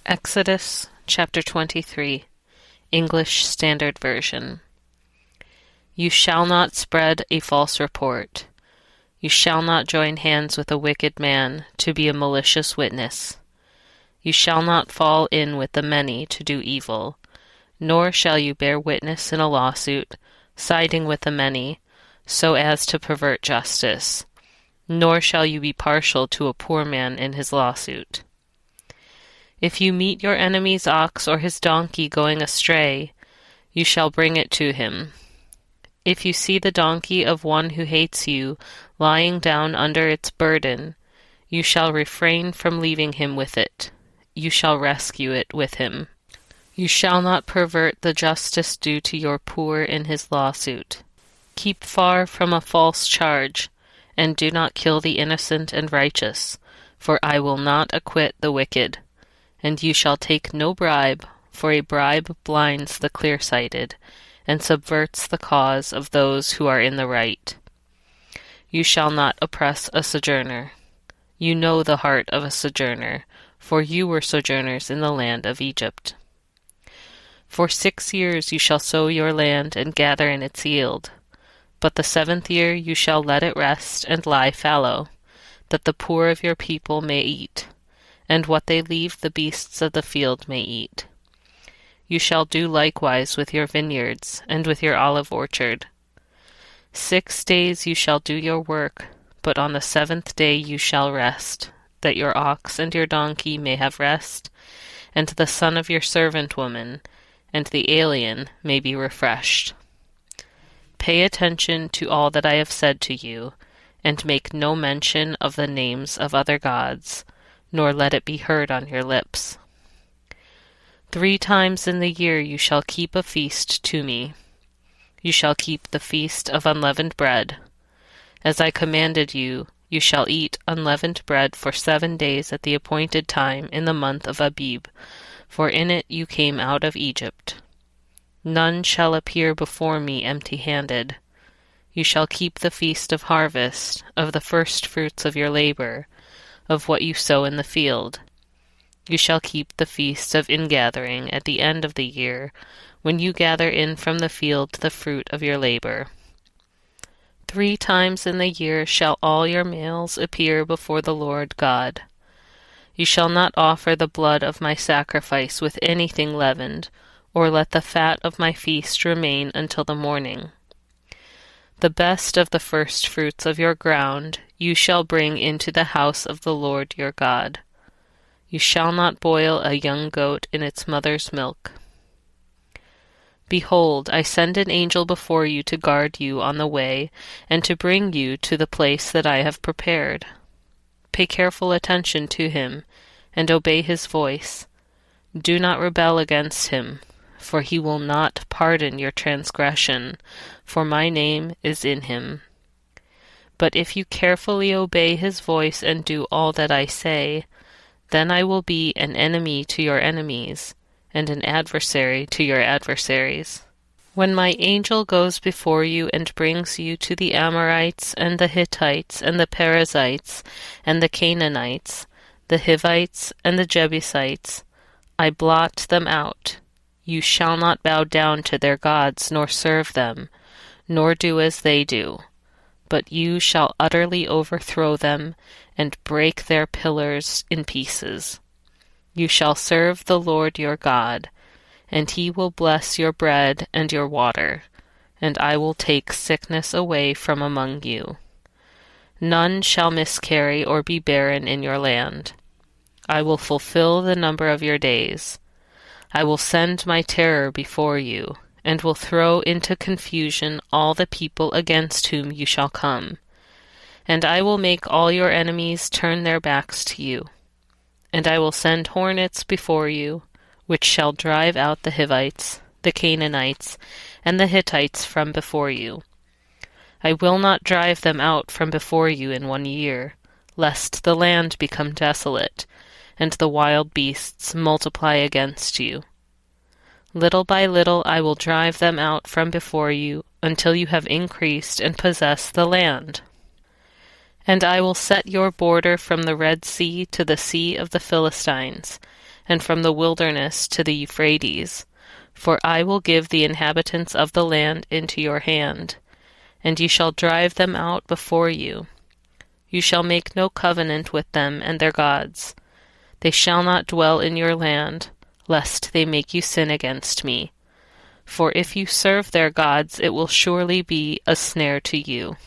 Exodus chapter 23, English Standard Version. You shall not spread a false report. You shall not join hands with a wicked man to be a malicious witness. You shall not fall in with the many to do evil, nor shall you bear witness in a lawsuit, siding with the many, so as to pervert justice, nor shall you be partial to a poor man in his lawsuit. If you meet your enemy's ox or his donkey going astray, you shall bring it to him. If you see the donkey of one who hates you lying down under its burden, you shall refrain from leaving him with it. You shall rescue it with him. You shall not pervert the justice due to your poor in his lawsuit. Keep far from a false charge, and do not kill the innocent and righteous, for I will not acquit the wicked. And you shall take no bribe, for a bribe blinds the clear-sighted, and subverts the cause of those who are in the right. You shall not oppress a sojourner. You know the heart of a sojourner, for you were sojourners in the land of Egypt. For 6 years you shall sow your land and gather in its yield. But the 7th year you shall let it rest and lie fallow, that the poor of your people may eat, and what they leave the beasts of the field may eat. You shall do likewise with your vineyards and with your olive orchard. 6 days you shall do your work, but on the 7th day you shall rest, that your ox and your donkey may have rest, and the son of your servant woman, and the alien may be refreshed. Pay attention to all that I have said to you, and make no mention of the names of other gods, nor let it be heard on your lips. 3 times in the year you shall keep a feast to me. You shall keep the feast of unleavened bread. As I commanded you, you shall eat unleavened bread for 7 days at the appointed time in the month of Abib, for in it you came out of Egypt. None shall appear before me empty-handed. You shall keep the feast of harvest, of the first fruits of your labor, of what you sow in the field. You shall keep the feast of ingathering at the end of the year, when you gather in from the field the fruit of your labor. 3 times in the year shall all your males appear before the Lord God. You shall not offer the blood of my sacrifice with anything leavened, or let the fat of my feast remain until the morning. The best of the first fruits of your ground you shall bring into the house of the Lord your God. You shall not boil a young goat in its mother's milk. Behold, I send an angel before you to guard you on the way, and to bring you to the place that I have prepared. Pay careful attention to him, and obey his voice. Do not rebel against him, for he will not pardon your transgression, for my name is in him. But if you carefully obey his voice and do all that I say, then I will be an enemy to your enemies, and an adversary to your adversaries. When my angel goes before you and brings you to the Amorites, and the Hittites, and the Perizzites, and the Canaanites, the Hivites, and the Jebusites, I blot them out. You shall not bow down to their gods, nor serve them, nor do as they do, but you shall utterly overthrow them, and break their pillars in pieces. You shall serve the Lord your God, and he will bless your bread and your water, and I will take sickness away from among you. None shall miscarry or be barren in your land. I will fulfill the number of your days. I will send my terror before you, and will throw into confusion all the people against whom you shall come. And I will make all your enemies turn their backs to you. And I will send hornets before you, which shall drive out the Hivites, the Canaanites, and the Hittites from before you. I will not drive them out from before you in 1 year, lest the land become desolate, and the wild beasts multiply against you. Little by little I will drive them out from before you, until you have increased and possessed the land. And I will set your border from the Red Sea to the Sea of the Philistines, and from the wilderness to the Euphrates. For I will give the inhabitants of the land into your hand, and ye shall drive them out before you. You shall make no covenant with them and their gods. They shall not dwell in your land, lest they make you sin against me. For if you serve their gods, it will surely be a snare to you.